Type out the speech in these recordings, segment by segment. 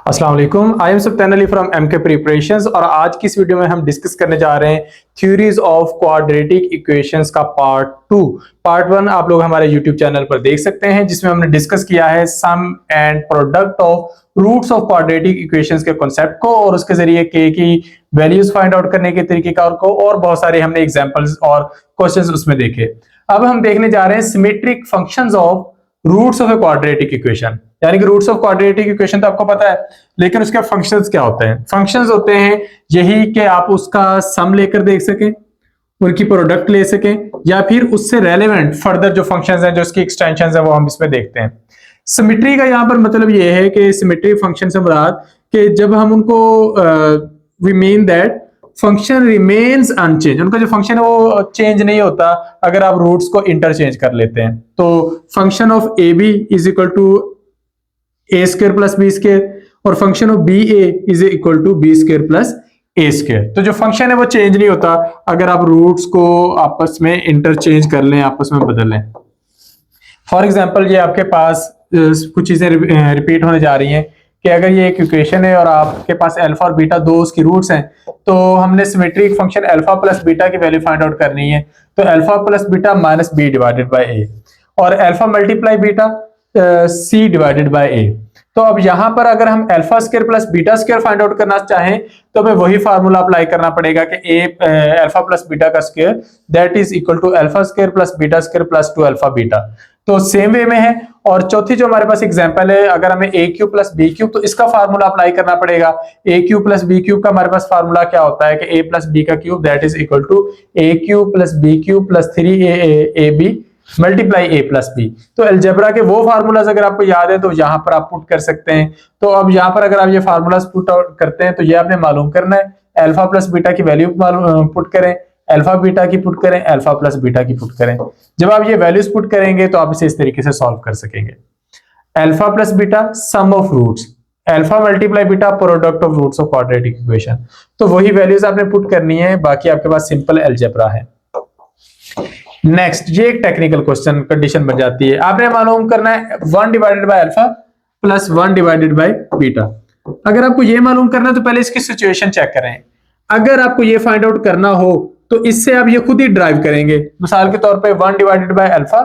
अस्सलाम वालेकुम। I am Subtan Ali from MK preparations और आज की इस वीडियो में हम डिस्कस करने जा रहे हैं थ्योरीज ऑफ क्वाड्रेटिक इक्वेशंस का पार्ट 2। पार्ट 1 आप लोग हमारे यूट्यूब चैनल पर देख सकते हैं, जिसमें हमने डिस्कस किया है sum and product of roots of quadratic equations के कॉन्सेप्ट को और उसके जरिए के की वैल्यूज फाइंड आउट करने के तरीकेकार को, और बहुत सारे हमने एग्जांपल्स और क्वेश्चंस उसमें देखे। अब हम देखने जा रहे हैं symmetric functions of roots of a quadratic equation, यानी कि रूट्स ऑफ क्वाड्रेटिक इक्वेशन तो आपको पता है, लेकिन उसके फंक्शंस क्या होते हैं। फंक्शंस होते हैं यही कि आप उसका सम लेकर देख सकें, उनकी प्रोडक्ट ले सकें, या फिर उससे रेलेवेंट फर्दर जो फंक्शंस हैं, जो उसकी एक्सटेंशंस हैं, वो हम इसमें देखते हैं। सिमेट्री का यहाँ पर मतलब ये है कि सिमेट्री फंक्शन से मुराद कि जब हम उनको we mean that function remains unchange, उनका जो फंक्शन है वो चेंज नहीं होता अगर आप रूट्स को इंटरचेंज कर लेते हैं। तो function of A B is equal to A square plus B square और function of B A is equal to B square plus A square. तो जो फंक्शन है वो चेंज नहीं होता अगर आप रूट्स को आपस में इंटरचेंज कर लें, आपस में बदल लें। फॉर एग्जांपल ये आपके पास कुछ चीजें रिपीट होने जा रही हैं कि अगर ये एक इक्वेशन है और आपके पास अल्फा और बीटा दो उसकी रूट्स हैं, तो हमने symmetric function alpha plus beta की वैल्यू फाइंड आउट करनी है। तो alpha plus beta minus B divided by A और alpha multiply beta C divided by A. तो अब यहां पर अगर हम alpha square plus beta square find out करना चाहें तो हमें वही फार्मूला अप्लाई करना पड़ेगा कि ए अल्फा प्लस बीटा का square that is equal to alpha square plus beta square plus 2 alpha beta. तो सेम वे में है। और चौथी जो हमारे पास एग्जांपल है, अगर हमें a cube plus b cube, तो इसका फार्मूला अप्लाई करना पड़ेगा। A cube plus b cube का हमारे पास फार्मूला क्या होता है कि ए प्लस बी का cube that is equal to a cube plus b cube plus 3 a b multiply a plus b. तो अलजेब्रा के वो फार्मूलाज अगर आपको याद है तो यहां पर आप पुट कर सकते हैं। तो अब यहां पर अगर आप ये फार्मूलाज पुट आउट करते हैं तो ये आपने मालूम करना है, अल्फा प्लस बीटा की वैल्यू पुट करें, अल्फा बीटा की पुट करें, अल्फा प्लस बीटा की पुट करें। जब आप ये वैल्यूज पुट करेंगे तो आप इसे इस तरीके से सॉल्व कर सकेंगे। Alpha plus beta sum of roots, alpha multiply beta product of roots of quadratic equation. तो वही वैल्यूज आपने पुट करनी है, बाकी आपके पास सिंपल अलजेब्रा है। नेक्स्ट, ये एक टेक्निकल क्वेश्चन कंडीशन बन जाती है। आपने मालूम करना है 1 divided by alpha plus 1 divided by beta. अगर आपको ये मालूम करना है तो पहले इसकी सिचुएशन चेक करें। अगर आपको ये फाइंड आउट करना हो तो इससे आप ये खुद ही ड्राइव करेंगे। मिसाल के तौर पे 1 divided by alpha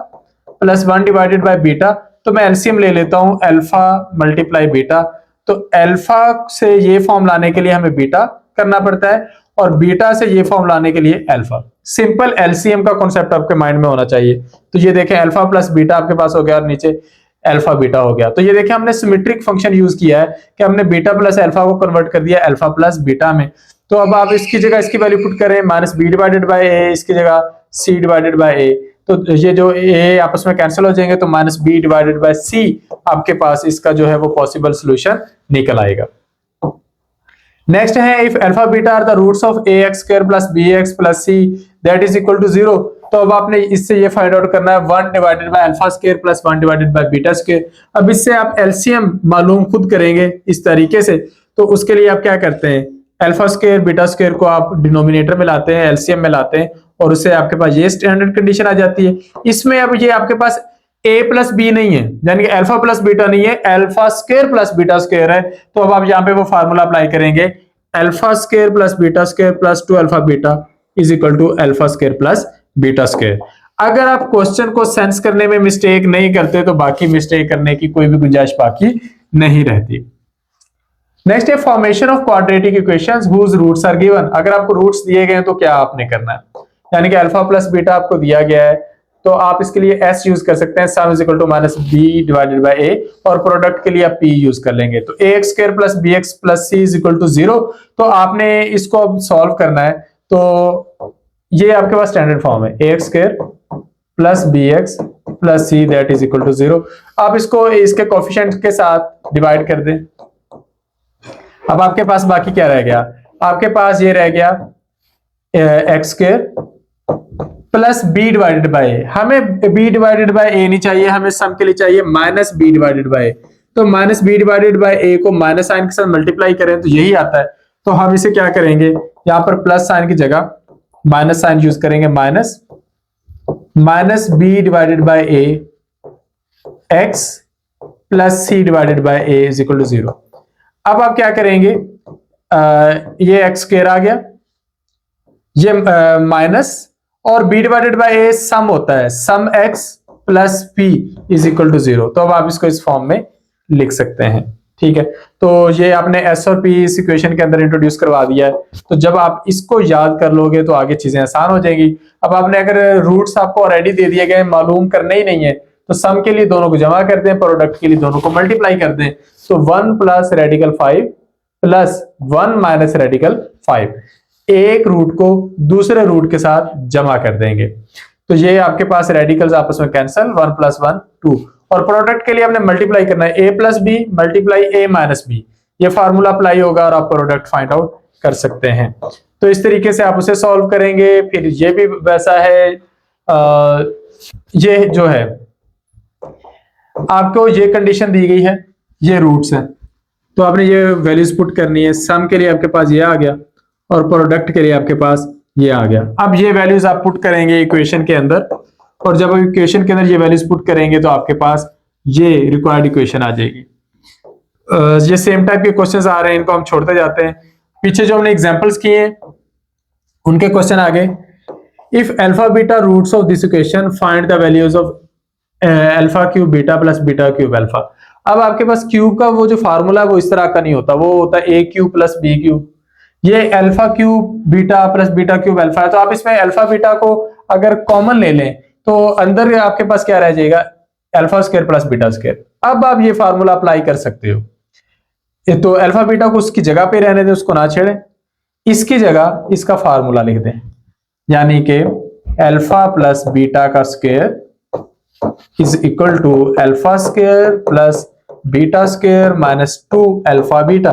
plus 1 divided by beta, तो मैं एलसीएम ले लेता हूं अल्फा मल्टीप्लाई बीटा। तो अल्फा से ये फॉर्म लाने के लिए हमें बीटा करना पड़ता है और बीटा से ये फॉर्म लाने के लिए अल्फा। सिंपल एलसीएम का कॉन्सेप्ट आपके माइंड में होना चाहिए। तो ये देखें अल्फा प्लस बीटा आपके पास हो गया और नीचे अल्फा बीटा हो गया। तो ये देखें हमने सिमेट्रिक फंक्शन यूज किया है कि हमने बीटा प्लस अल्फा को कन्वर्ट कर दिया अल्फा प्लस बीटा में। तो अब आप इसकी जगह इसकी वैल्यू पुट करें, माइनस बी डिवाइडेड बाय ए, इसकी जगह सी डिवाइडेड बाय ए। तो ये जो ए आपस में कैंसिल हो जाएंगे तो माइनस बी डिवाइडेड बाय सी आपके पास इसका जो है वो पॉसिबल सोल्यूशन निकल आएगा। नेक्स्ट है if alpha beta are the roots of a x square plus b x plus c that is equal to 0। तो अब आपने इससे ये फाइंड आउट करना है 1 divided by alpha square plus 1 divided by beta square. अब इससे आप एलसीएम मालूम खुद करेंगे इस तरीके से। तो उसके लिए आप क्या करते हैं, अल्फा स्क्वायर बीटा स्क्वायर को आप डिनोमिनेटर में लाते हैं, एलसीएम में लाते हैं और उससे आपके पास ये स्टैंडर्ड कंडीशन आ जाती है। इसमें अब ये आपके पास a प्लस बी नहीं है, यानी कि अल्फा प्लस बीटा नहीं है, alpha square plus beta square है। तो अब आप यहाँ पे वो फार्मूला अप्लाई करेंगे, alpha square plus beta square plus 2 alpha beta is equal to alpha square plus beta square. अगर आप क्वेश्चन को सेंस करने में मिस्टेक नहीं करते तो बाकी मिस्टेक करने की कोई भी गुंजाइश बाकी नहीं रहती। नेक्स्ट है formation of quadratic equations whose roots are given. अगर आपको रूट्स दिए गए हैं तो क्या आपने करना है, यानी कि अल्फा प्लस बीटा आपको दिया गया है तो आप इसके लिए s यूज कर सकते हैं, sum is equal to minus B divided by a, और प्रोडक्ट के लिए आप p यूज कर लेंगे। तो ax square plus bx plus c is equal to 0। तो आपने इसको अब सॉल्व करना है। तो ये आपके पास स्टैंडर्ड फॉर्म है ax square plus bx plus c that is equal to 0। आप इसको इसके कोफिशिएंट के साथ डिवाइड कर दें। अब आपके पास बाकी क्या रह गया, आपके पास ये रह गया X square plus B divided by A. हमें बी डिवाइडेड बाय ए नहीं चाहिए, हमें सम के लिए चाहिए minus B divided by A. तो माइनस बी डिवाइडेड बाय ए को माइनस साइन के साथ मल्टीप्लाई करें तो यही आता है। तो हम इसे क्या करेंगे, यहाँ पर प्लस साइन की जगह माइनस साइन यूज करेंगे, minus B divided by a x plus c divided by a is equal to 0। अब आप क्या करेंगे, ये एक्स स्क्वायर आ गया, ये माइनस, और b divided by a sum होता है, sum x plus p is equal to 0। तो अब आप इसको इस फॉर्म में लिख सकते हैं, ठीक है। तो ये आपने s और p इस इक्वेशन के अंदर इंट्रोड्यूस करवा दिया है, तो जब आप इसको याद कर लोगे तो आगे चीजें आसान हो जाएंगी। अब आपने अगर रूट्स आपको ऑलरेडी दे दिए गए, मालूम करने ही नहीं है, तो सम के लिए दोनों को जमा कर दें, प्रोडक्ट के लिए दोनों को मल्टीप्लाई कर दें। तो 1 plus radical 5 plus 1 minus radical 5, एक रूट को दूसरे रूट के साथ जमा कर देंगे, तो ये आपके पास रेडिकल्स आपस में कैंसिल, 1 प्लस 1 2, और प्रोडक्ट के लिए हमने मल्टीप्लाई करना है, a plus b multiply a minus b, ये फार्मूला अप्लाई होगा और आप प्रोडक्ट फाइंड आउट कर सकते हैं। तो इस तरीके से आप उसे सॉल्व करेंगे। फिर ये भी वैसा है, ये जो है आपको ये कंडीशन दी गई है, ये रूट्स हैं, तो आपने ये वैल्यूज पुट करनी है। सम के लिए आपके पास ये आ गया और प्रोडक्ट के लिए आपके पास ये आ गया। अब ये वैल्यूज आप पुट करेंगे इक्वेशन के अंदर, और जब इक्वेशन के अंदर ये वैल्यूज पुट करेंगे तो आपके पास ये रिक्वायर्ड इक्वेशन आ जाएगी। ये सेम टाइप के क्वेश्चंस आ रहे हैं, इनको हम छोड़ते जाते हैं। पीछे जो हमने एग्जांपल्स किए हैं उनके क्वेश्चन आगे, if alpha beta roots of this equation find the values of alpha cube beta plus beta cube alpha. अब आपके पास क्यूब का वो जो फार्मूला है वो इस तरह का नहीं होता, वो होता है ए क्यूब प्लस बी क्यूब। ये alpha cube beta plus beta cube alpha है, तो आप इसमें अल्फा बीटा को अगर कॉमन ले लें तो अंदर आपके पास क्या रह जाएगा, alpha square plus beta square. अब आप ये फार्मूला अप्लाई कर सकते हो, तो अल्फा बीटा को उसकी जगह पे रहने दें, उसको ना छेड़ें, इसकी जगह इसका फार्मूला लिख दें, यानी कि अल्फा प्लस बीटा का square is equal to alpha square plus beta square minus 2 alpha beta,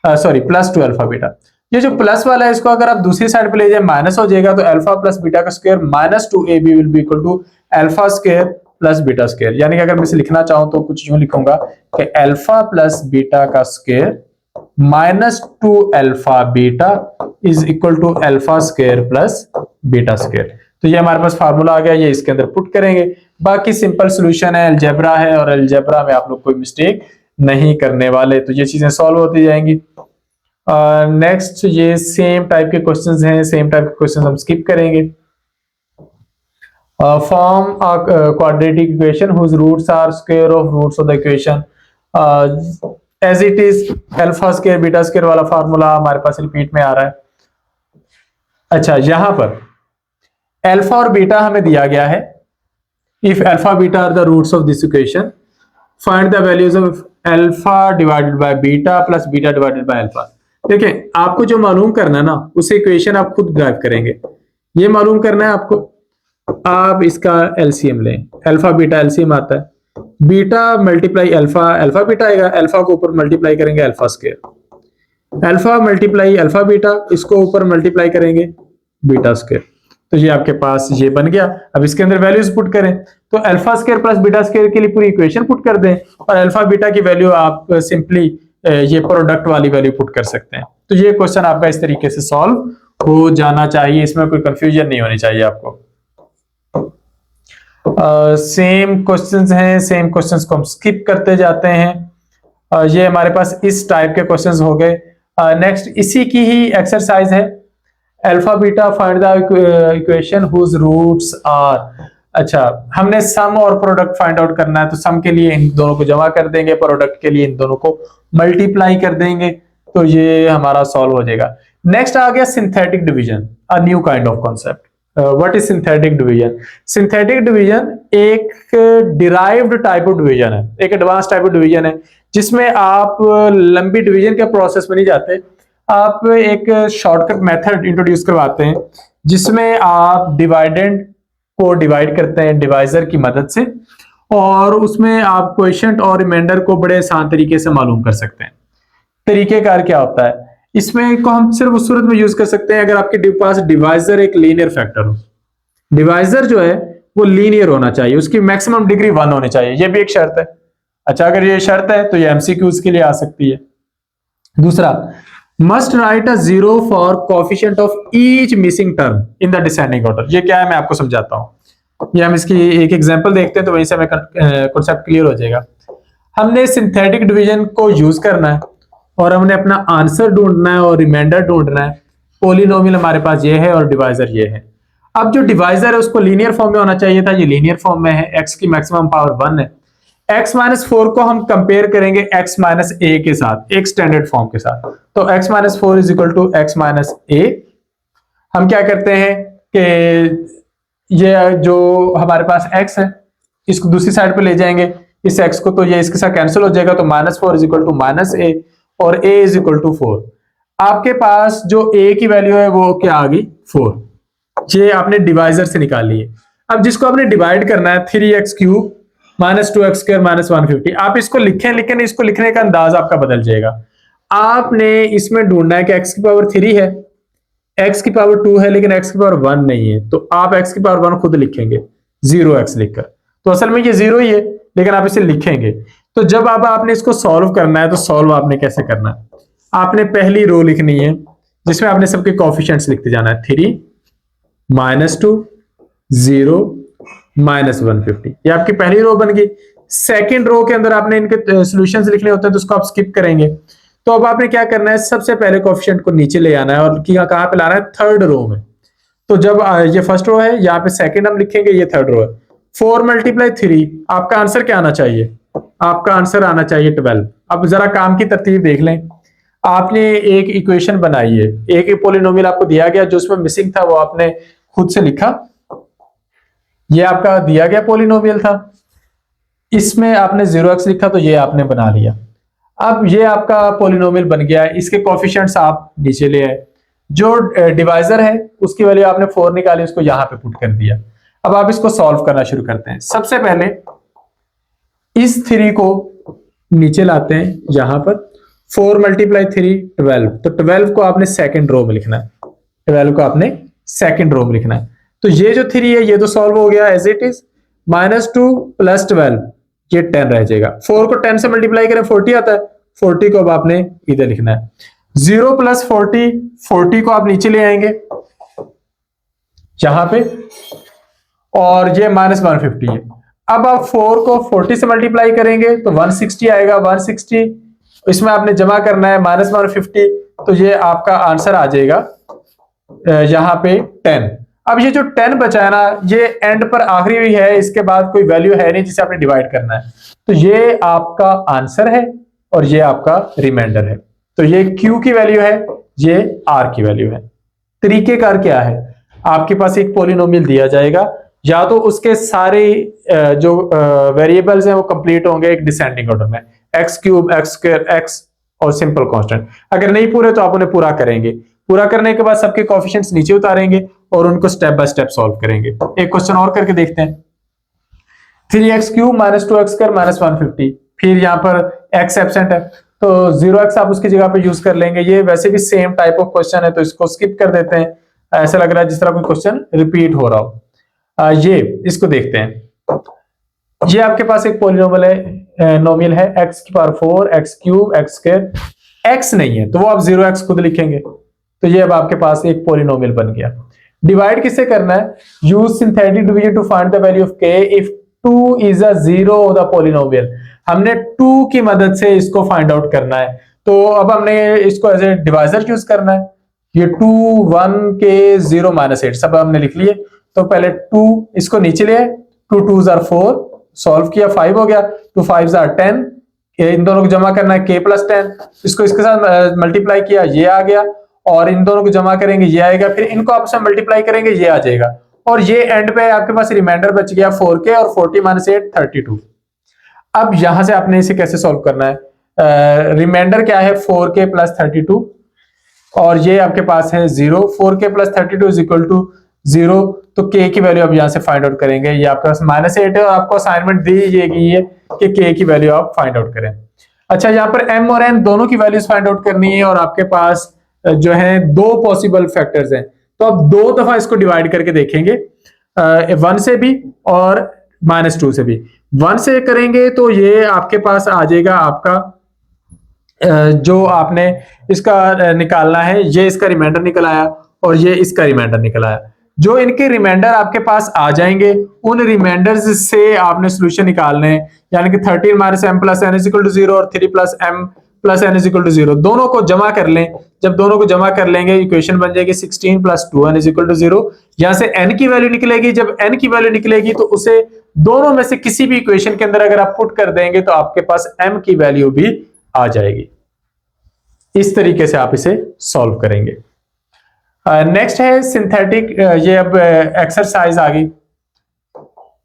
sorry plus 2 alpha beta. ये जो प्लस वाला है इसको अगर आप दूसरी साइड पे ले जाए माइनस हो जाएगा, तो अल्फा प्लस बीटा का square minus 2ab will be equal to alpha square plus beta square. यानी कि अगर मैं इसे लिखना चाहूं तो कुछ यूं लिखूंगा कि अल्फा प्लस बीटा का square minus 2 alpha beta is equal to alpha square plus beta square. तो ये हमारे पास फार्मूला आ गया, ये इसके अंदर पुट करेंगे। बाकी सिंपल सोल्यूशन है, अलजेब्रा है, और अलजेब्रा में आप लोग कोई मिस्टेक नहीं करने वाले, तो ये चीजें सॉल्व होती जाएंगी। नेक्स्ट ये सेम टाइप के क्वेश्चंस हैं, सेम टाइप के क्वेश्चंस हम स्किप करेंगे। Form quadratic equation whose roots are square of roots of the equation as it is. Alpha square beta square वाला फार्मूला हमारे पास रिपीट में आ रहा है। अच्छा, यहां पर अल्फा और बीटा हमें दिया गया है, if alpha beta are the roots of this equation find the values of alpha divided by beta plus beta divided by alpha. देखिए, आपको जो मालूम करना है ना उसे इक्वेशन आप खुद ड्राइव करेंगे। ये मालूम करना है आपको, आप इसका एलसीएम लें, अल्फा बीटा एलसीएम आता है, beta multiply alpha, alpha beta आएगा, अल्फा को ऊपर मल्टीप्लाई करेंगे alpha square, alpha multiply alpha beta, इसको ऊपर मल्टीप्लाई करेंगे बीटा स्क्वायर। तो ये आपके पास ये बन गया। अब इसके अंदर वैल्यूज पुट करें, तो alpha square plus beta square के लिए पूरी इक्वेशन पुट कर दें, और अल्फा बीटा की वैल्यू आप सिंपली ये प्रोडक्ट वाली वैल्यू पुट कर सकते हैं। तो ये क्वेश्चन आपका इस तरीके से सॉल्व हो जाना चाहिए, इसमें कोई कंफ्यूजन नहीं होनी चाहिए आपको। सेम क्वेश्चंस हैं, सेम क्वेश्चंस को हम स्किप करते जाते हैं। ये हमारे पास इस टाइप के क्वेश्चंस हो गए। नेक्स्ट इसी की ही एक्सरसाइज है, alpha beta find the equation whose roots are. अच्छा, हमने सम और प्रोडक्ट फाइंड आउट करना है, तो सम के लिए इन दोनों को जमा कर देंगे, प्रोडक्ट के लिए इन दोनों को मल्टीप्लाई कर देंगे, तो ये हमारा सॉल्व हो जाएगा। नेक्स्ट आ गया synthetic division, a new kind of concept. What is synthetic division? Synthetic division एक डिराइव्ड टाइप ऑफ डिवीजन है, एक एडवांस टाइप ऑफ डिवीजन है, जिसमें आप लंबी डिवीजन के प्रोसेस में नहीं जाते, आप एक शॉर्टकट मेथड इंट्रोड्यूस करवाते हैं, जिसमें आप डिवाइडेंड को डिवाइड करते हैं डिवाइजर की मदद से, और उसमें आप क्वोशिएंट और रिमाइंडर को बड़े आसान तरीके से मालूम कर सकते हैं। तरीकेकार क्या होता है इसमें, को हम सिर्फ उस सूरत में यूज कर सकते हैं अगर आपके पास डिवाइजर एक लीनियर फैक्टर हो। डिवाइजर जो है वो लीनियर होना चाहिए, उसकी मैक्सिमम डिग्री 1 होनी चाहिए, ये भी एक शर्त है। अच्छा, अगर ये शर्त है तो ये एमसीक्यूज के लिए आ सकती है। दूसरा, must write a zero for coefficient of each missing term in the descending order. ये क्या है मैं आपको समझाता हूं। ये हम इसकी एक एग्जांपल देखते हैं तो वहीं से हमें कॉन्सेप्ट क्लियर हो जाएगा। हमने सिंथेटिक डिवीजन को यूज करना है और हमने अपना आंसर ढूंढना है और रिमाइंडर ढूंढना है। पॉलिनोमियल हमारे पास ये है और डिवाइजर ये है। अब जो डिवाइजर है उसको लीनियर फॉर्म में होना चाहिए था, ये लीनियर फॉर्म में है, x की मैक्सिमम पावर 1 है। x माइनस 4 को हम कंपेयर करेंगे x माइनस ए के साथ, एक स्टैंडर्ड फॉर्म के साथ। तो x minus 4 is equal to x minus A. हम क्या करते हैं कि ये जो हमारे पास x है इसको दूसरी साइड पे ले जाएंगे, इस x को, तो ये इसके साथ कैंसिल हो जाएगा, तो minus 4 is equal to minus A और a इज इक्वल टू 4। आपके पास जो a की वैल्यू है वो क्या आ गई 4, ये आपने डिवाइजर से निकाल लिए। अब जिसको आपने डिवाइड करना है 3x cube minus 2x square minus 150, आप इसको लिखें, लेकिन इसको लिखने का अंदाज आपका बदल जाएगा। आपने इसमें ढूंढना है कि x की पावर 3 है, x की पावर 2 है, लेकिन x की पावर 1 नहीं है, तो आप x की पावर 1 खुद लिखेंगे 0x लिखकर। तो असल में ये 0 ही है, लेकिन आप इसे लिखेंगे। तो जब अब आपने इसको सॉल्व करना है, तो सॉल्व आपने कैसे करना है, आपने पहली रो लिखनी है जिसमें आपने सबके कोएफिशिएंट्स लिखते जाना है, 3 माइनस 2 0 माइनस 150, ये आपकी पहली रो बन गई। सेकेंड रो के अंदर आपने इनके सॉल्यूशंस लिखने होते हैं, तो उसको आप स्किप करेंगे। तो अब आपने क्या करना है, सबसे पहले कोएफिशिएंट को नीचे ले आना है और कहां पे लाना है, थर्ड रो में। तो जब ये फर्स्ट रो है, यहाँ पे सेकंड हम लिखेंगे, ये थर्ड रो है। 4 मल्टीप्लाई 3, आपका आंसर क्या आना चाहिए, आपका आंसर आना चाहिए 12। अब जरा काम की तरतीब देख लें। आपने एक इक्वेशन बनाई है, एक पॉलिनोमियल आपको दिया गया, जो उसमें मिसिंग था वो आपने खुद से लिखा, ये आपका दिया गया पॉलिनोमियल था, इसमें आपने 0x लिखा, तो ये आपने बना लिया। अब ये आपका पॉलिनोमियल बन गया, इसके कोएफिशिएंट्स आप नीचे ले आए, जो डिवाइजर है उसकी वैल्यू आपने 4 निकाली, उसको यहां पे पुट कर दिया। अब आप इसको सॉल्व करना शुरू करते हैं। सबसे पहले इस 3 को नीचे लाते हैं, यहां पर 4 मल्टीप्लाई 3 12, तो 12 को आपने सेकंड रो में लिखना है, 12 को आपने सेकंड रो में लिखना है। तो ये जो 3 है ये तो सॉल्व हो गया एज इट इज, -2 प्लस 12 ये 10 रह जाएगा। 4 को 10 से मल्टीप्लाई करें 40 आता है, 40 को अब आपने इधर लिखना है। 0 प्लस 40, 40 को आप नीचे ले आएंगे यहां पे, और ये माइनस 150 है। अब आप 4 को 40 से मल्टीप्लाई करेंगे तो 160 आएगा, 160 इसमें आपने जमा करना है माइनस 150, तो ये आपका आंसर आ जाएगा यहां पे 10। अब ये जो 10 बचा है ना, ये एंड पर आखिरी हुई है, इसके बाद कोई वैल्यू है नहीं जिसे आपने डिवाइड करना है, तो ये आपका आंसर है और ये आपका रिमाइंडर है। तो ये Q की वैल्यू है, ये R की वैल्यू है। तरीकेकार क्या है, आपके पास एक पॉलिनोमियल दिया जाएगा, या तो उसके सारे जो वेरिएबल्स हैं वो कंप्लीट होंगे एक डिसेंडिंग ऑर्डर में, x cube, x square, x और सिंपल कांस्टेंट। अगर नहीं पूरे तो आप उन्हें पूरा करेंगे, पूरा करने के बाद सबके कोएफिशिएंट्स नीचे उतारेंगे और उनको स्टेप बाय स्टेप सॉल्व करेंगे। एक क्वेश्चन और करके देखते हैं। 3x cube minus 2x square minus 150, फिर यहाँ पर x एब्सेंट है तो 0x आप उसकी जगह पे यूज कर लेंगे। ये वैसे भी सेम टाइप ऑफ क्वेश्चन है, तो इसको स्किप कर देते हैं, ऐसा लग रहा है जिस तरह कोई क्वेश्चन रिपीट हो रहा हो। ये इसको देखते हैं। ये आपके पास एक पॉलिनोमियल है, नोमियल है x की power 4, x cube, x square, x नहीं है तो वो आप 0x खुद लिखेंगे। तो ये अब आपके पास एक पॉलिनोमियल बन गया। डिवाइड किससे करना है, use synthetic division to find the value of k if 2 is a zero of the polynomial. हमने 2 की मदद से इसको फाइंड आउट करना है, तो अब हमने इसको एज ए डिवाइजर यूज करना है। ये 2 1 के 0 -8 सब हमने लिख लिए। तो पहले 2 इसको नीचे ले आए, 2 2s are 4, सॉल्व किया 5 हो गया, 2 5s are 10, इन दोनों को जमा करना है k प्लस 10, इसको इसके साथ मल्टीप्लाई किया ये आ गया, और इन दोनों को जमा करेंगे ये आएगा, फिर इनको आपस में मल्टीप्लाई करेंगे ये आ जाएगा, और ये एंड पे आपके पास रिमाइंडर बच गया 4k और 40 - 8 32। अब यहां से आपने इसे कैसे सॉल्व करना है, रिमाइंडर क्या है 4k प्लस 32 और ये आपके पास है 0, 4k plus 32 is equal to 0, तो k की वैल्यू आप यहां से फाइंड आउट करेंगे। ये आपके पास -8 है और आपको असाइनमेंट दी गई है कि k की वैल्यू आप फाइंड आउट करें। अच्छा, यहाँ पर m और n दोनों की वैल्यूज फाइंड आउट करनी है और आपके पास जो है 2 पॉसिबल फैक्टर्स हैं, तो आप 2 दफा इसको डिवाइड करके देखेंगे, 1 से भी और -2 से भी। 1 से करेंगे तो ये आपके पास आ जाएगा आपका जो आपने इसका निकालना है, ये इसका रिमाइंडर निकल आया और ये इसका रिमाइंडर निकल आया। जो इनके रिमाइंडर आपके पास आ जाएंगे उन रिमाइंडर्स से आपने सॉल्यूशन निकालने हैं, यानी कि 13 - m + n = 0 और 3 + m plus n is equal to 0, दोनों को जमा कर लें। जब दोनों को जमा कर लेंगे इक्वेशन बन जाएगी 16 plus 2n is equal to 0। यहां से n की वैल्यू निकलेगी, जब n की वैल्यू निकलेगी तो उसे दोनों में से किसी भी इक्वेशन के अंदर अगर आप पुट कर देंगे तो आपके पास m की वैल्यू भी आ जाएगी। इस तरीके से आप इसे सॉल्व करेंगे। नेक्स्ट है सिंथेटिक, ये अब एक्सरसाइज आ गई।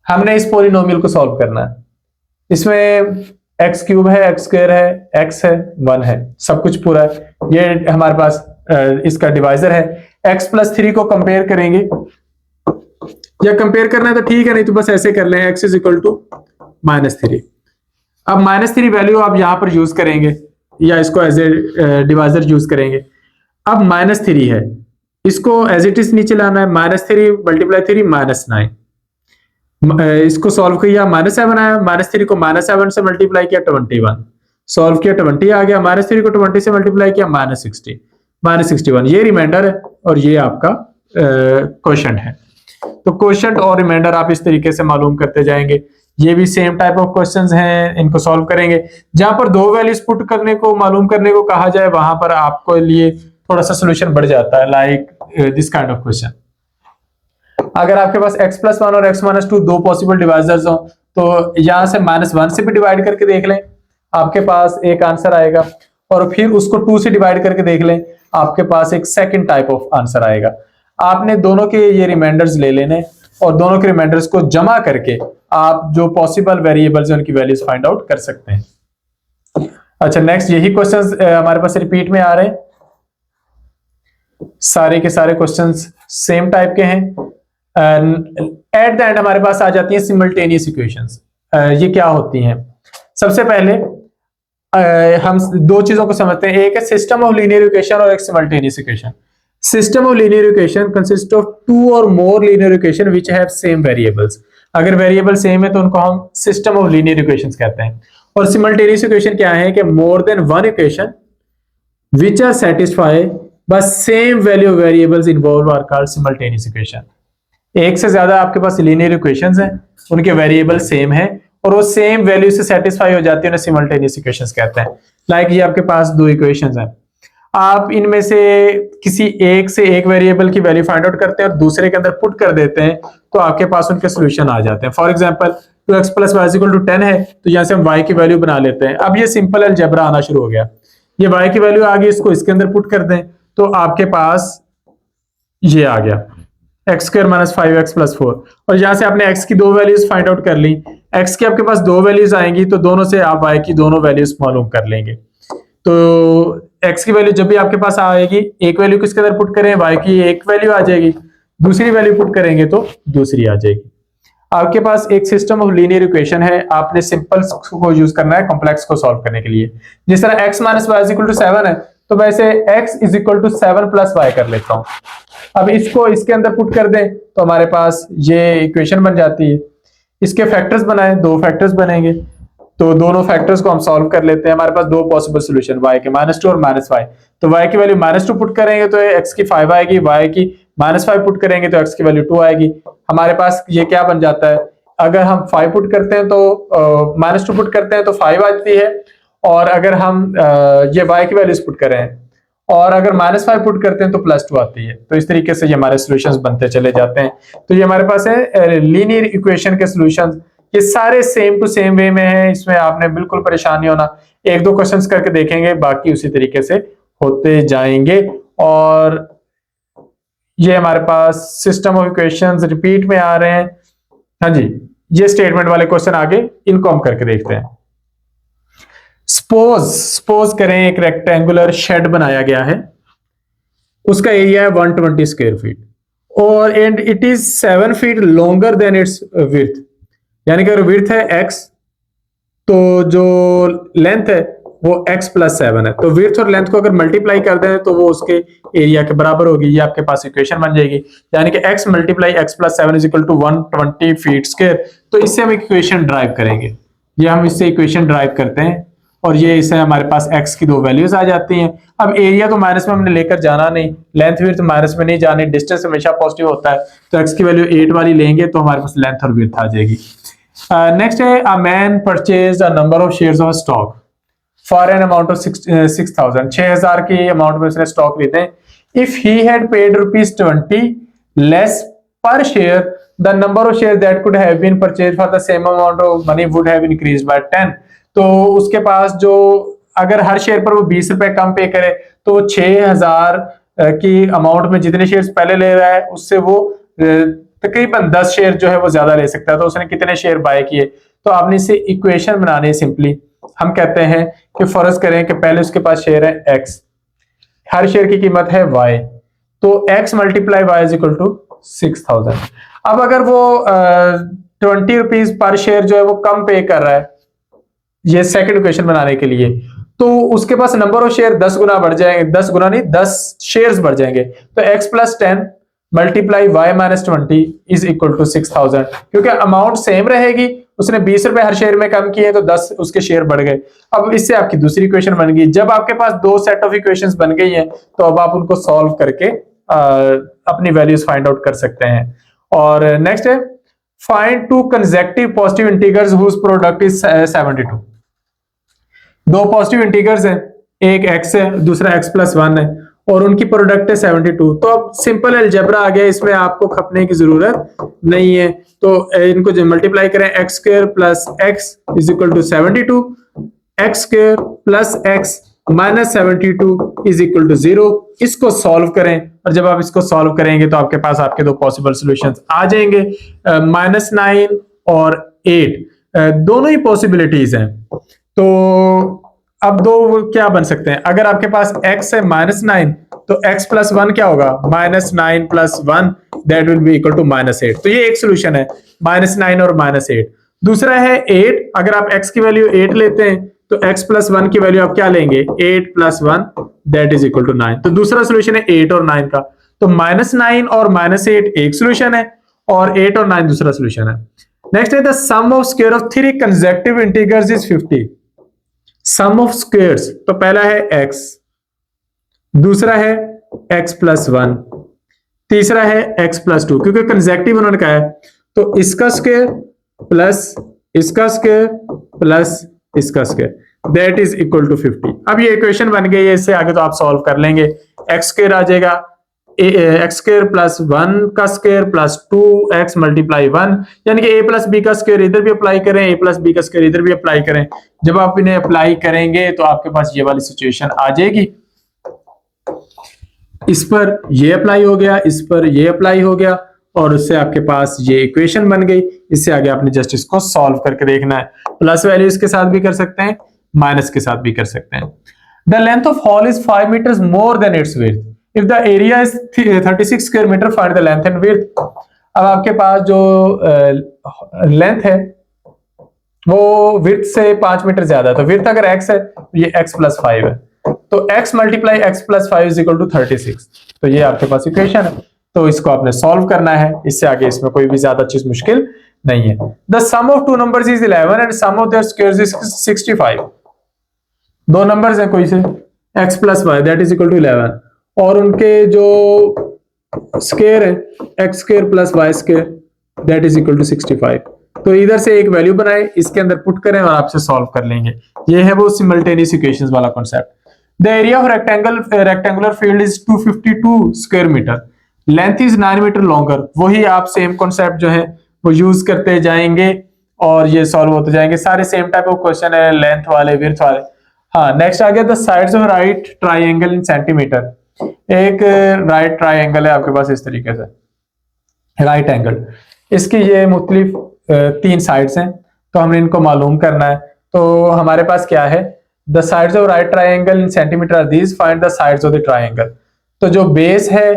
हमने इस पॉलिनोमियल को सॉल्व करना है। इसमें एक्स क्यूब है, एक्स स्क्वायर है, एक्स है, 1 है, सब कुछ पूरा है। ये हमारे पास इसका डिवाइजर है। एक्स प्लस 3 को कंपेयर करेंगे, या कंपेयर करना है तो ठीक है, नहीं तो बस ऐसे कर लें, एक्स इज इक्वल टू -3। अब -3 वैल्यू आप यहां पर यूज करेंगे या इसको एज ए डिवाइजर यूज करेंगे। अब -3 है, इसको एज इट इज नीचे लाना है। -3 मल्टीप्लाई 3 -9, इसको सॉल्व किया -7 आया। -3 को -7 से मल्टीप्लाई किया 21, सॉल्व किया 20 आ गया। -3 को 20 से मल्टीप्लाई किया -60, -61। ये रिमाइंडर है और ये आपका क्वोशंट है। तो क्वोशंट और रिमाइंडर आप इस तरीके से मालूम करते जाएंगे। ये भी सेम टाइप ऑफ क्वेश्चंस हैं, इनको सॉल्व करेंगे। जहां पर दो वैल्यूज पुट करने को मालूम करने को कहा जाए वहां पर आपको लिए थोड़ा सा सोल्यूशन बढ़ जाता है, like this kind of question. अगर आपके पास x प्लस 1 और x माइनस 2 दो पॉसिबल डिवाइजर्स हो तो यहां से -1 से भी डिवाइड करके देख लें, आपके पास एक आंसर आएगा। और फिर उसको 2 से डिवाइड करके देख लें, आपके पास एक सेकंड टाइप ऑफ आंसर आएगा। आपने दोनों के ये रिमाइंडर्स ले लेने और दोनों के रिमाइंडर्स को जमा करके आप जो पॉसिबल वेरिएबल्स हैं उनकी वैल्यूज फाइंड आउट कर सकते हैं। अच्छा, नेक्स्ट यही क्वेश्चंस हमारे पास रिपीट में आ रहे हैं। सारे के सारे क्वेश्चंस सेम टाइप के हैं। एट द एंड हमारे पास आ जाती हैं सिमल्टेनियस इक्वेशंस। ये क्या होती हैं? सबसे पहले हम दो चीजों को समझते हैं, एक है सिस्टम ऑफ लीनियर इक्वेशन और एक simultaneous equation. System of linear equation consist of 2 और more linear equation which have same variables. अगर वेरिएबल सेम है तो उनको हम सिस्टम ऑफ लीनियर इक्वेशंस कहते हैं। और सिमल्टेनियस इक्वेशन क्या है कि more than one equation which are satisfy by same value of variables involve are called simultaneous equation. एक से ज्यादा आपके पास लीनियर इक्वेशंस हैं, उनके वेरिएबल सेम है और वो सेम वैल्यू से सेटिस्फाई हो जाती है, उन्हें सिमल्टेनियस इक्वेशंस कहते हैं। लाइक ये आपके पास दो इक्वेशंस हैं, आप इनमें से किसी एक से एक वेरिएबल की वैल्यू फाइंड आउट करते हैं और दूसरे के अंदर पुट कर देते हैं तो आपके पास उनके सोल्यूशन आ जाते हैं। For example 2x plus y equal to 10 है तो यहां से हम y की वैल्यू बना लेते हैं। अब ये सिंपल अलजेब्रा आना शुरू हो गया, ये y की वैल्यू आ गई, इसको इसके अंदर पुट कर दें तो आपके पास ये आ गया X square minus 5x plus 4। और यहां से आपने x की दो वैल्यूज फाइंड आउट कर ली, x की आपके पास दो वैल्यूज आएंगी तो दोनों से आप y की दोनों वैल्यूज मालूम कर लेंगे। तो x की वैल्यू जब भी आपके पास आएगी, एक वैल्यू किसके अंदर पुट करें, y की एक वैल्यू आ जाएगी, दूसरी वैल्यू पुट करेंगे तो दूसरी आ जाएगी। आपके पास एक सिस्टम ऑफ लीनियर इक्वेशन है, आपने सिंपल को यूज करना है कॉम्प्लेक्स को सॉल्व करने के लिए। जिस तरह x minus y equal to 7 है तो वैसे x is equal to 7 plus y कर लेता हूं। अब इसको इसके अंदर पुट कर दें तो हमारे पास ये इक्वेशन बन जाती है। इसके फैक्टर्स बनाएं, दो फैक्टर्स बनेंगे तो दोनों फैक्टर्स को हम सॉल्व कर लेते हैं। हमारे पास दो पॉसिबल सॉल्यूशन y के -2 और -5। तो y की वैल्यू -2 पुट करेंगे तो x की 5 आएगी, y की -5 पुट करेंगे तो x की वैल्यू 2 आएगी। हमारे पास ये क्या बन जाता है, अगर हम 5 पुट करते हैं तो -2 पुट करते हैं तो 5 आती है, और अगर हम ये y की वैल्यूज पुट करें और अगर -5 पुट करते हैं तो +2 आती है। तो इस तरीके से ये हमारे सॉल्यूशंस बनते चले जाते हैं। तो ये हमारे पास है लीनियर इक्वेशन के सॉल्यूशंस, ये सारे सेम टू सेम वे में है, इसमें आपने बिल्कुल परेशान नहीं होना। एक दो क्वेश्चंस करके देखेंगे, बाकी उसी तरीके से होते जाएंगे। और ये हमारे पास सिस्टम ऑफ इक्वेशंस रिपीट में आ रहे हैं। हाँ जी, ये स्टेटमेंट वाले क्वेश्चन आगे, इनको हम करके देखते हैं। सपोज करें एक रेक्टेंगुलर शेड बनाया गया है, उसका एरिया है 120 स्क्वायर फीट और and it is 7 feet longer than its width. यानी कि अगर विड्थ है x तो जो लेंथ है वो x प्लस 7 है। तो विड्थ और लेंथ को अगर मल्टीप्लाई कर दें तो वो उसके एरिया के बराबर होगी। ये आपके पास इक्वेशन बन जाएगी, यानी कि x multiply x plus 7 is equal to 120 feet square. तो इससे हम इक्वेशन ड्राइव करेंगे, ये हम इससे इक्वेशन ड्राइव करते हैं और ये इससे हमारे पास x की दो वैल्यूज आ जाती हैं। अब एरिया तो माइनस में हमने लेकर जाना नहीं, लेंथ विड्थ माइनस में नहीं जानी, डिस्टेंस हमेशा पॉजिटिव होता है। तो x की वैल्यू 8 वाली लेंगे तो हमारे पास लेंथ और विड्थ आ जाएगी। नेक्स्ट है a man purchase a number of shares of stock. For an amount of 6,000, 6,000 की अमाउंट में उसने स्टॉक खरीदे। If he had paid ₹20 less per share, the number of shares that could have been purchased for the same amount of money would have increased by 10। तो उसके पास जो अगर हर share पर वो 20 रुपए कम पे करे तो 6,000 की अमाउंट में जितने शेयर्स पहले ले रहा है उससे वो तकरीबन 10 शेयर जो है वो ज्यादा ले सकता है। तो उसने कितने शेयर बाय किए, तो आपने इसे इक्वेशन बनानी है। सिंपली हम कहते हैं कि फर्ज करें कि पहले उसके पास शेयर है x, हर शेयर की कीमत है y, तो x multiply y is equal to 6,000। अब अगर वो 20 रुपीज पर शेयर जो है वो कम पे कर रहा है ये सेकंड इक्वेशन बनाने के लिए, तो उसके पास नंबर ऑफ शेयर 10 गुना बढ़ जाएंगे, 10 गुना नहीं 10 शेयर्स बढ़ जाएंगे। तो x plus 10 multiply y minus 20 is equal to 6,000। क्योंकि अमाउंट सेम रहेगी, उसने 20 रुपए हर शेयर में कम किए तो 10 उसके शेयर बढ़ गए। अब इससे आपकी दूसरी इक्वेशन बन गई। जब आपके पास दो सेट ऑफ इक्वेशंस बन गई हैं तो अब आप उनको सॉल्व करके अपनी वैल्यूज फाइंड आउट कर सकते हैं। और नेक्स्ट है find two consecutive positive integers whose product is 72। दो पॉजिटिव इंटीजर्स हैं, एक x है दूसरा x प्लस 1 है और उनकी प्रोडक्ट है 72। तो अब सिंपल अलजेब्रा आ गया, इसमें आपको खपने की जरूरत नहीं है। तो इनको जो मल्टीप्लाई करें x square plus x is equal to 72, x square plus x minus 72 is equal to 0। इसको सॉल्व करें और जब आप इसको सॉल्व करेंगे तो आपके पास आपके दो पॉसिबल सॉल्यूशंस आ जाएंगे, -9 और 8 दोनों ही पॉसिबिलिटीज हैं। तो अब दो क्या बन सकते हैं, अगर आपके पास x है -9 तो x प्लस 1 क्या होगा, -9 plus 1 that will be equal to -8। तो ये एक सोल्यूशन है, -9 और -8। दूसरा है 8, अगर आप x की वैल्यू 8 लेते हैं तो x प्लस 1 की वैल्यू आप क्या लेंगे, 8 plus 1 that is equal to 9। तो दूसरा सोल्यूशन है 8 और 9 का। तो -9 और -8 एक सोल्यूशन है और 8 और 9 दूसरा सोल्यूशन है। नेक्स्ट है the sum of square of 3 consecutive integers is 50। Sum of squares, तो पहला है x, दूसरा है x प्लस 1, तीसरा है x प्लस 2। क्योंकि कंसेक्यूटिव उन्होंने कहा है तो इसका स्क्वायर प्लस इसका स्क्वायर प्लस इसका square that is equal to 50। अब ये इक्वेशन बन गई है, इससे आगे तो आप सॉल्व कर लेंगे। x स्क्वायर आ जाएगा एक्स स्क्वायर प्लस 1 का स्क्वायर प्लस 2x मल्टीप्लाई 1, यानी कि a प्लस बी का स्क्वायर इधर भी अप्लाई करें, a प्लस बी का स्क्वायर इधर भी अप्लाई करें। जब आप इन्हें अप्लाई करेंगे तो आपके पास ये वाली सिचुएशन आ जाएगी, इस पर ये अप्लाई हो गया, इस पर ये अप्लाई हो गया और उससे आपके पास ये इक्वेशन बन गई। इससे आगे आपने जस्ट इसको सॉल्व करके देखना है। प्लस वैल्यू इसके साथ भी कर सकते हैं, माइनस के साथ भी कर सकते हैं। The length of hall is 5 metres more than its width. If the area is 36 square metre, find the length and width. अब आपके पास जो लेंथ है वो विड्थ से 5 मीटर ज्यादा है, तो विड्थ अगर x है तो ये x प्लस 5 है, तो x multiply x plus 5 is equal to 36। तो ये आपके पास इक्वेशन है, तो इसको आपने सॉल्व करना है। इससे आगे इसमें कोई भी ज्यादा चीज मुश्किल नहीं है। The sum of two numbers is 11 and sum of their squares is 65। दो नंबर्स हैं कोई से, x plus y that is equal to 11 और उनके जो स्क्वायर है x square plus y square that is equal to 65। तो इधर से एक वैल्यू बनाए, इसके अंदर पुट करें और आपसे सॉल्व कर लेंगे। ये है वो सिमल्टेनियस इक्वेशंस वाला concept. The area of rectangular field is 252 square metre, length is 9 metre longer. वही आप सेम कॉन्सेप्ट जो है वो यूज करते जाएंगे और ये सॉल्व होते जाएंगे। सारे सेम टाइप ऑफ क्वेश्चन है, लेंथ वाले, विड्थ वाले। हाँ, नेक्स्ट आ गया the sides of right triangle in centimetre. एक राइट ट्राइंगल है आपके पास इस तरीके से, राइट एंगल, इसकी ये मुख्तलिफ 3 साइड्स हैं, तो हमने इनको मालूम करना है। तो हमारे पास क्या है, the sides of right triangle in centimetre are these, find the sides of the triangle. तो जो बेस है,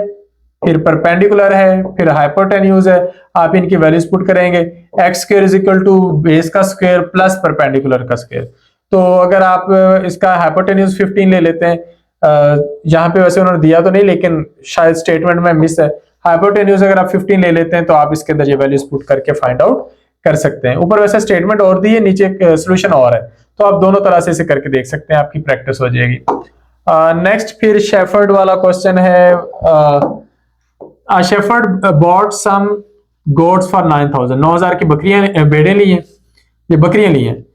फिर परपेंडिकुलर है, फिर हाइपोटेन्यूज है, आप इनकी वैल्यूज पुट करेंगे। X square is equal to base का स्क्वायर प्लस परपेंडिकुलर का स्क्वायर। तो अगर आप इसका हाइपोटेन्यूज 15 ले लेते हैं, यहाँ पे वैसे उन्होंने दिया तो नहीं लेकिन शायद स्टेटमेंट में मिस है। हाइपोटेन्यूज अगर आप 15 ले लेते हैं तो आप इसके अंदर ये वैल्यूज पुट करके फाइंड आउट कर सकते हैं। ऊपर वैसे स्टेटमेंट और दी है, नीचे एक सोल्यूशन और है, तो आप दोनों तरह से इसे करके देख सकते हैं, आपकी प्रैक्टिस हो जाएगी। नेक्स्ट फिर शेफर्ड वाला क्वेश्चन है। Shepherd bought some goats for 9,000 की बकरियां भेड़ें ली हैं, ये बकरियां ली हैं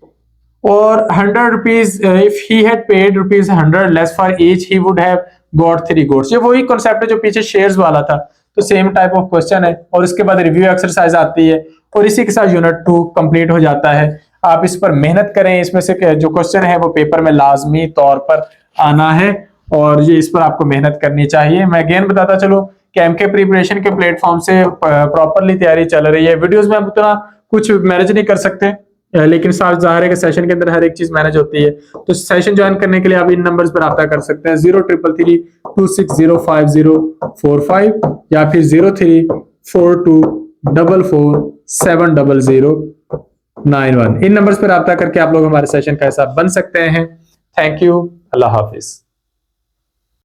और 100 rupees if he had paid rupees 100 less for each he would have got 3 goats. ये वही कॉन्सेप्ट है जो पीछे शेयर्स वाला था, तो सेम टाइप ऑफ क्वेश्चन है। और इसके बाद रिव्यू एक्सरसाइज आती है और इसी के साथ यूनिट 2 कंप्लीट हो जाता है। आप इस पर मेहनत करें, इसमें से जो क्वेश्चन है वो पेपर में लाजमी तौर पर आना है और ये इस पर आपको मेहनत करनी चाहिए। मैं अगेन बताता चलूं कि एमके प्रिपरेशन के प्लेटफॉर्म से प्रॉपरली तैयारी चल रही है। वीडियोस में हम उतना कुछ मैनेज नहीं कर सकते, लेकिन साफ जाहिर है कि सेशन के अंदर हर एक चीज मैनेज होती है। तो सेशन ज्वाइन करने के लिए आप इन नंबर्स पर रब्ता कर सकते हैं 033326045045 या फिर 0342447091। इन नंबर्स पर रब्ता करके आप लोग हमारे सेशन का हिस्सा बन सकते हैं। Thank you, Allah Hafiz.